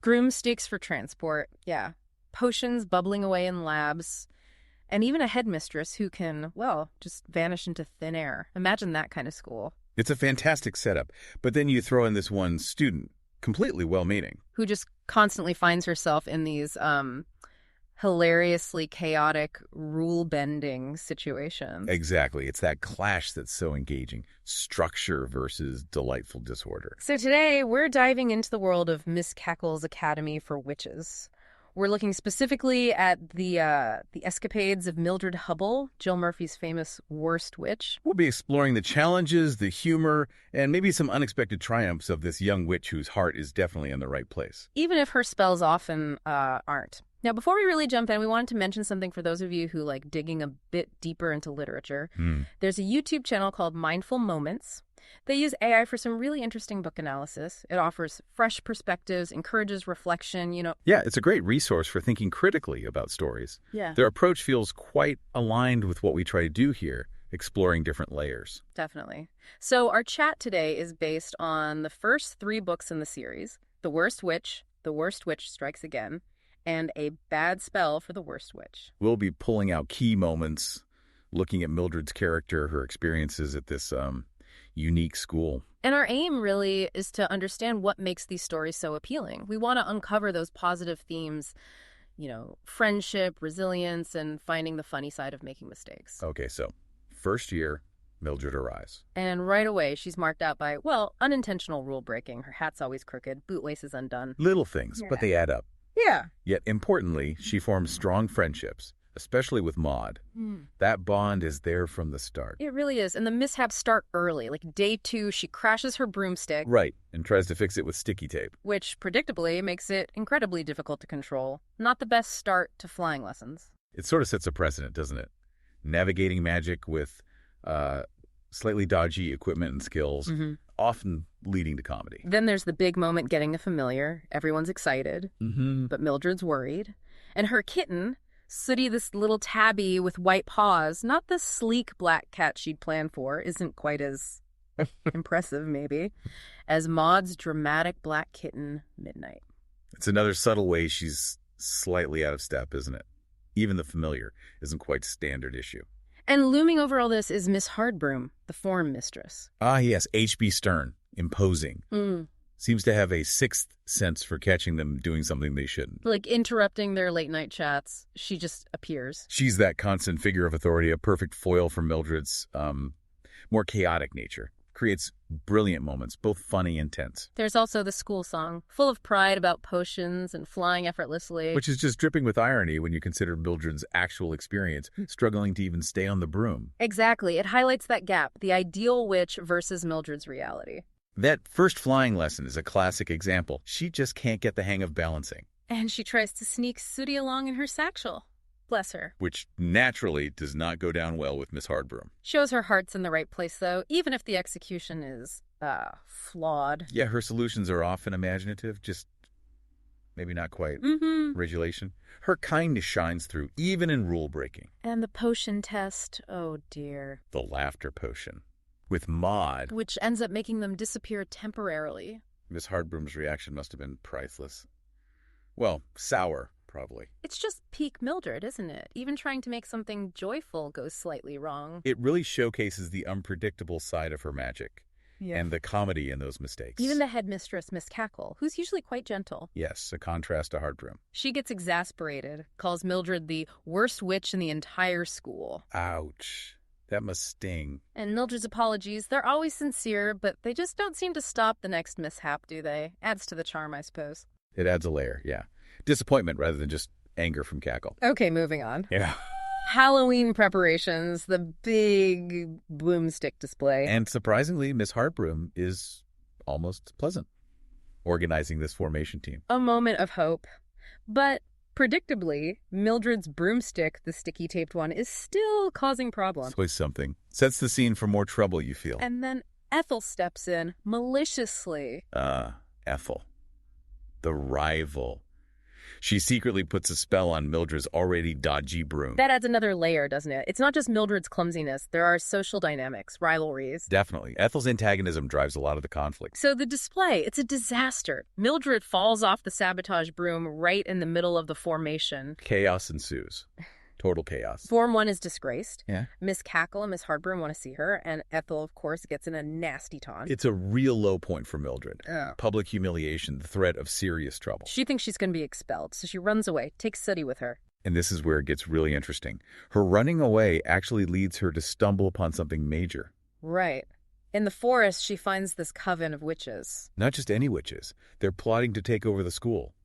Broomsticks for transport, yeah. Potions bubbling away in labs. And even a headmistress who can, well, just vanish into thin air. Imagine that kind of school. It's a fantastic setup. But then you throw in this one student, completely well-meaning, Who just constantly finds herself in these hilariously chaotic, rule-bending situations. Exactly. It's that clash that's so engaging. Structure versus delightful disorder. So today, we're diving into the world of Miss Cackle's Academy for Witches. We're looking specifically at the escapades of Mildred Hubble, Jill Murphy's famous worst witch. We'll be exploring the challenges, the humor, and maybe some unexpected triumphs of this young witch whose heart is definitely in the right place. Even if her spells often aren't. Now, before we really jump in, we wanted to mention something for those of you who like digging a bit deeper into literature. There's a YouTube channel called Mindful Moments. They use AI for some really interesting book analysis. It offers fresh perspectives, encourages reflection, Yeah, it's a great resource for thinking critically about stories. Yeah. Their approach feels quite aligned with what we try to do here, exploring different layers. Definitely. So our chat today is based on the first 3 books in the series, The Worst Witch, The Worst Witch Strikes Again, and A Bad Spell for the Worst Witch. We'll be pulling out key moments, looking at Mildred's character, her experiences at this unique school. And our aim really is to understand what makes these stories so appealing. We want to uncover those positive themes, friendship, resilience, and finding the funny side of making mistakes. Okay, so first year, Mildred arrives. And right away, she's marked out by, unintentional rule breaking. Her hat's always crooked, bootlace is undone. Little things, but they add up. Yeah. Yet importantly, she forms strong friendships, especially with Maud. That bond is there from the start. It really is. And the mishaps start early. Like day 2, she crashes her broomstick. Right, and tries to fix it with sticky tape. Which, predictably, makes it incredibly difficult to control. Not the best start to flying lessons. It sort of sets a precedent, doesn't it? Navigating magic with slightly dodgy equipment and skills, often leading to comedy. Then there's the big moment getting a familiar. Everyone's excited, but Mildred's worried. And her kitten, Sooty, this little tabby with white paws, not the sleek black cat she'd planned for, isn't quite as impressive, maybe, as Maud's dramatic black kitten, Midnight. It's another subtle way she's slightly out of step, isn't it? Even the familiar isn't quite standard issue. And looming over all this is Miss Hardbroom, the form mistress. Ah, yes, H.B. Stern, imposing. Seems to have a sixth sense for catching them doing something they shouldn't. Like interrupting their late-night chats. She just appears. She's that constant figure of authority, a perfect foil for Mildred's more chaotic nature. Creates brilliant moments, both funny and tense. There's also the school song, full of pride about potions and flying effortlessly. Which is just dripping with irony when you consider Mildred's actual experience, struggling to even stay on the broom. Exactly. It highlights that gap, the ideal witch versus Mildred's reality. That first flying lesson is a classic example. She just can't get the hang of balancing. And she tries to sneak Sooty along in her satchel. Bless her. Which naturally does not go down well with Miss Hardbroom. Shows her heart's in the right place, though, even if the execution is, flawed. Yeah, her solutions are often imaginative, just maybe not quite regulation. Her kindness shines through, even in rule breaking. And the potion test, oh dear. The laughter potion. With Maud. Which ends up making them disappear temporarily. Miss Hardbroom's reaction must have been priceless. Well, sour. Probably. It's just peak Mildred, isn't it? Even trying to make something joyful goes slightly wrong. It really showcases the unpredictable side of her magic and the comedy in those mistakes. Even the headmistress, Miss Cackle, who's usually quite gentle. Yes, a contrast to Hardbroom. She gets exasperated, calls Mildred the worst witch in the entire school. Ouch. That must sting. And Mildred's apologies, they're always sincere, but they just don't seem to stop the next mishap, do they? Adds to the charm, I suppose. It adds a layer, yeah. Disappointment rather than just anger from Cackle. Okay, moving on. Yeah. Halloween preparations, the big broomstick display. And surprisingly, Miss Hardbroom is almost pleasant, organizing this formation team. A moment of hope. But predictably, Mildred's broomstick, the sticky-taped one, is still causing problems. It's always something. Sets the scene for more trouble, you feel. And then Ethel steps in, maliciously. Ethel. The rival. She secretly puts a spell on Mildred's already dodgy broom. That adds another layer, doesn't it? It's not just Mildred's clumsiness. There are social dynamics, rivalries. Definitely. Ethel's antagonism drives a lot of the conflict. So the display, it's a disaster. Mildred falls off the sabotage broom right in the middle of the formation. Chaos ensues. Total chaos. Form 1 is disgraced. Yeah. Miss Cackle and Miss Hardbroom want to see her, and Ethel, of course, gets in a nasty taunt. It's a real low point for Mildred. Public humiliation, the threat of serious trouble. She thinks she's going to be expelled, so she runs away, takes Sooty with her. And this is where it gets really interesting. Her running away actually leads her to stumble upon something major. Right. In the forest, she finds this coven of witches. Not just any witches. They're plotting to take over the school.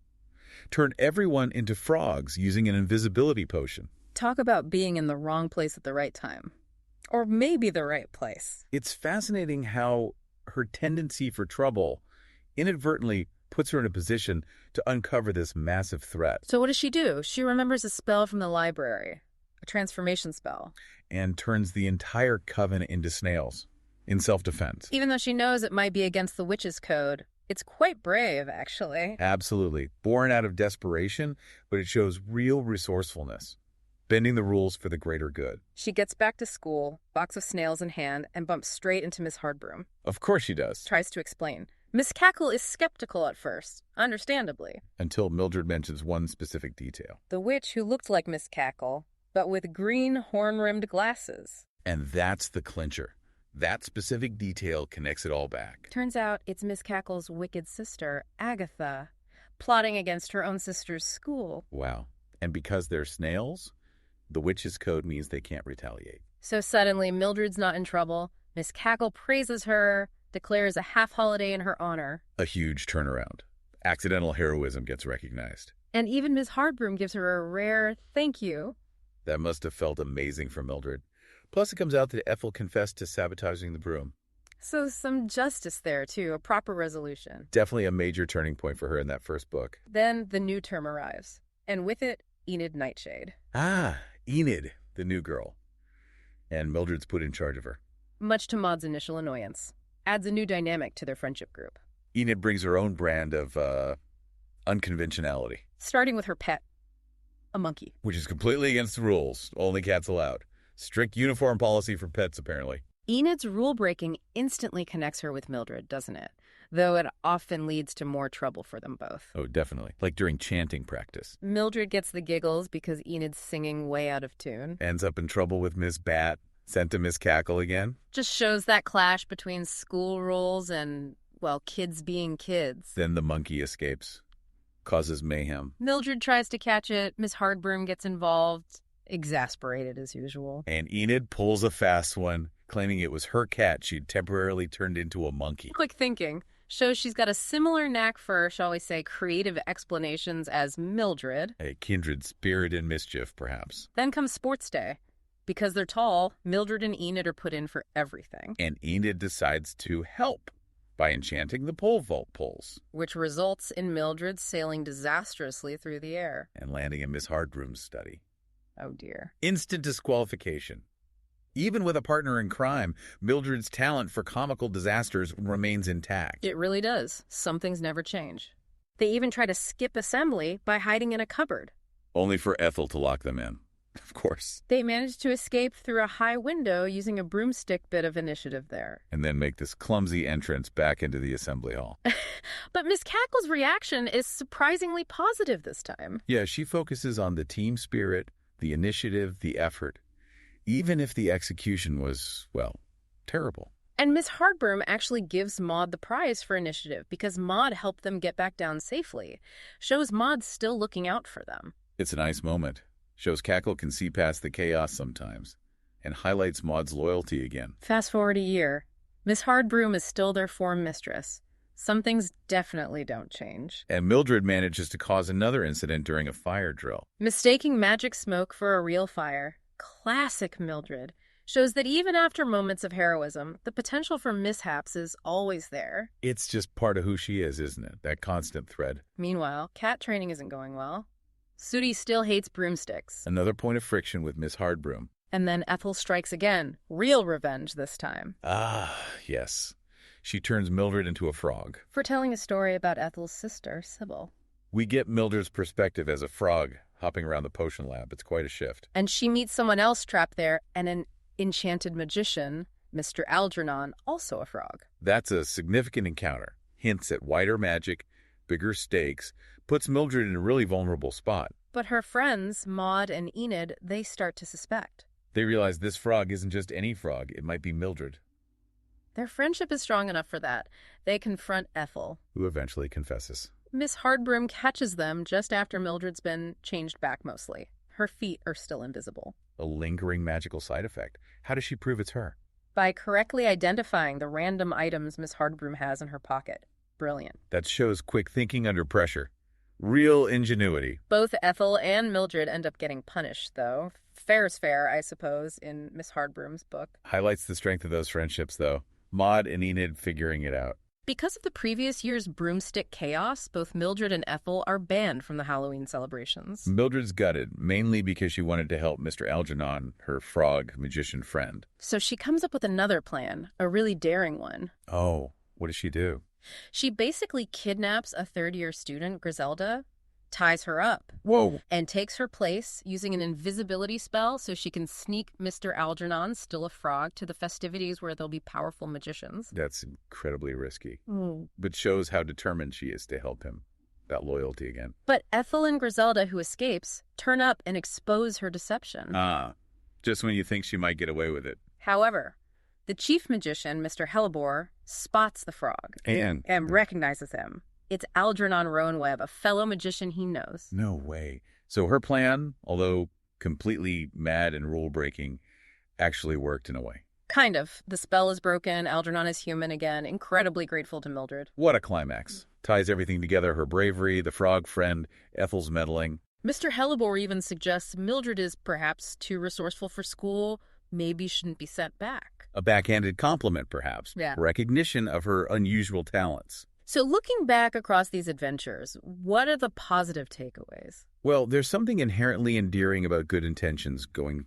Turn everyone into frogs using an invisibility potion. Talk about being in the wrong place at the right time. Or maybe the right place. It's fascinating how her tendency for trouble inadvertently puts her in a position to uncover this massive threat. So what does she do? She remembers a spell from the library, a transformation spell. And turns the entire coven into snails in self-defense. Even though she knows it might be against the witch's code, it's quite brave, actually. Absolutely. Born out of desperation, but it shows real resourcefulness. Bending the rules for the greater good. She gets back to school, box of snails in hand, and bumps straight into Miss Hardbroom. Of course she does. Tries to explain. Miss Cackle is skeptical at first, understandably. Until Mildred mentions one specific detail. The witch who looked like Miss Cackle, but with green horn-rimmed glasses. And that's the clincher. That specific detail connects it all back. Turns out it's Miss Cackle's wicked sister, Agatha, plotting against her own sister's school. Wow. And because they're snails, the witch's code means they can't retaliate. So suddenly, Mildred's not in trouble. Miss Cackle praises her, declares a half-holiday in her honor. A huge turnaround. Accidental heroism gets recognized. And even Miss Hardbroom gives her a rare thank you. That must have felt amazing for Mildred. Plus, it comes out that Ethel confessed to sabotaging the broom. So some justice there, too, a proper resolution. Definitely a major turning point for her in that first book. Then the new term arrives, and with it, Enid Nightshade. Ah, Enid, the new girl. And Mildred's put in charge of her. Much to Maud's initial annoyance. Adds a new dynamic to their friendship group. Enid brings her own brand of unconventionality. Starting with her pet, a monkey. Which is completely against the rules. Only cats allowed. Strict uniform policy for pets, apparently. Enid's rule-breaking instantly connects her with Mildred, doesn't it? Though it often leads to more trouble for them both. Oh, definitely. Like during chanting practice. Mildred gets the giggles because Enid's singing way out of tune. Ends up in trouble with Miss Bat. Sent to Miss Cackle again. Just shows that clash between school rules and, well, kids being kids. Then the monkey escapes. Causes mayhem. Mildred tries to catch it. Miss Hardbroom gets involved. Exasperated as usual. And Enid pulls a fast one, claiming it was her cat she'd temporarily turned into a monkey. Quick thinking. Shows she's got a similar knack for, shall we say, creative explanations as Mildred. A kindred spirit in mischief, perhaps. Then comes sports day. Because they're tall, Mildred and Enid are put in for everything. And Enid decides to help by enchanting the pole vault poles. Which results in Mildred sailing disastrously through the air. And landing in Miss Hardbroom's study. Oh dear. Instant disqualification. Even with a partner in crime, Mildred's talent for comical disasters remains intact. It really does. Some things never change. They even try to skip assembly by hiding in a cupboard. Only for Ethel to lock them in. Of course. They manage to escape through a high window using a broomstick bit of initiative there. And then make this clumsy entrance back into the assembly hall. But Miss Cackle's reaction is surprisingly positive this time. Yeah, she focuses on the team spirit, the initiative, the effort, even if the execution was, well, terrible. And Miss Hardbroom actually gives Maud the prize for initiative because Maud helped them get back down safely. Shows Maud still looking out for them. It's a nice moment. Shows Cackle can see past the chaos sometimes, and highlights Maud's loyalty again. Fast forward a year. Miss Hardbroom is still their form mistress. Some things definitely don't change. And Mildred manages to cause another incident during a fire drill. Mistaking magic smoke for a real fire. Classic Mildred. Shows that even after moments of heroism, the potential for mishaps is always there. It's just part of who she is, isn't it? That constant thread. Meanwhile, cat training isn't going well. Sooty still hates broomsticks. Another point of friction with Miss Hardbroom. And then Ethel strikes again. Real revenge this time. Ah, yes. She turns Mildred into a frog. For telling a story about Ethel's sister, Sybil. We get Mildred's perspective as a frog hopping around the potion lab. It's quite a shift. And she meets someone else trapped there, and an enchanted magician, Mr. Algernon, also a frog. That's a significant encounter. Hints at wider magic, bigger stakes, puts Mildred in a really vulnerable spot. But her friends, Maud and Enid, they start to suspect. They realize this frog isn't just any frog. It might be Mildred. Their friendship is strong enough for that. They confront Ethel, who eventually confesses. Miss Hardbroom catches them just after Mildred's been changed back mostly. Her feet are still invisible. A lingering magical side effect. How does she prove it's her? By correctly identifying the random items Miss Hardbroom has in her pocket. Brilliant. That shows quick thinking under pressure. Real ingenuity. Both Ethel and Mildred end up getting punished, though. Fair's fair, I suppose, in Miss Hardbroom's book. Highlights the strength of those friendships, though. Maud and Enid figuring it out. Because of the previous year's broomstick chaos, both Mildred and Ethel are banned from the Halloween celebrations. Mildred's gutted, mainly because she wanted to help Mr. Algernon, her frog magician friend. So she comes up with another plan, a really daring one. Oh, what does she do? She basically kidnaps a third-year student, Griselda, ties her up, Whoa! and takes her place using an invisibility spell so she can sneak Mr. Algernon, still a frog, to the festivities where there'll be powerful magicians. That's incredibly risky, but shows how determined she is to help him. That loyalty again. But Ethel and Griselda, who escapes, turn up and expose her deception. Just when you think she might get away with it. However, the chief magician, Mr. Hellebore, spots the frog And recognizes him. It's Algernon Roanweb, a fellow magician he knows. No way. So her plan, although completely mad and rule-breaking, actually worked in a way. Kind of. The spell is broken. Algernon is human again. Incredibly grateful to Mildred. What a climax. Ties everything together, her bravery, the frog friend, Ethel's meddling. Mr. Hellebore even suggests Mildred is perhaps too resourceful for school, maybe shouldn't be sent back. A backhanded compliment, perhaps. Yeah. Recognition of her unusual talents. So looking back across these adventures, what are the positive takeaways? Well, there's something inherently endearing about good intentions going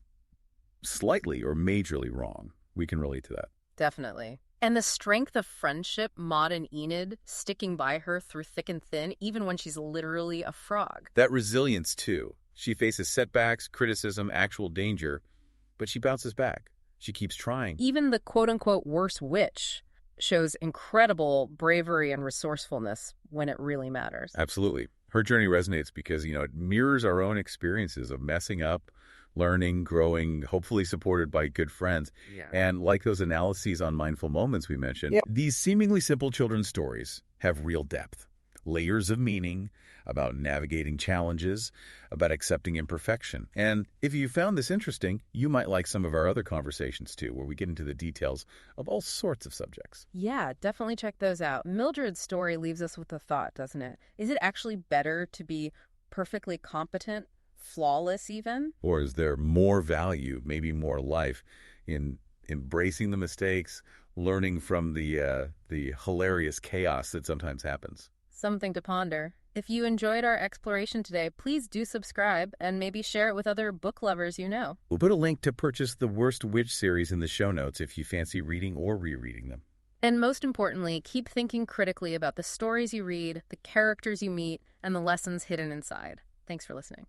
slightly or majorly wrong. We can relate to that. Definitely. And the strength of friendship, Maud and Enid sticking by her through thick and thin, even when she's literally a frog. That resilience, too. She faces setbacks, criticism, actual danger, but she bounces back. She keeps trying. Even the quote-unquote worst witch shows incredible bravery and resourcefulness when it really matters. Absolutely. Her journey resonates because, it mirrors our own experiences of messing up, learning, growing, hopefully supported by good friends. Yeah. And like those analyses on mindful moments we mentioned, These seemingly simple children's stories have real depth, layers of meaning about navigating challenges, about accepting imperfection. And if you found this interesting, you might like some of our other conversations too, where we get into the details of all sorts of subjects. Yeah, definitely check those out. Mildred's story leaves us with a thought, doesn't it? Is it actually better to be perfectly competent, flawless even? Or is there more value, maybe more life, in embracing the mistakes, learning from the hilarious chaos that sometimes happens? Something to ponder. If you enjoyed our exploration today, please do subscribe and maybe share it with other book lovers you know. We'll put a link to purchase the Worst Witch series in the show notes if you fancy reading or rereading them. And most importantly, keep thinking critically about the stories you read, the characters you meet, and the lessons hidden inside. Thanks for listening.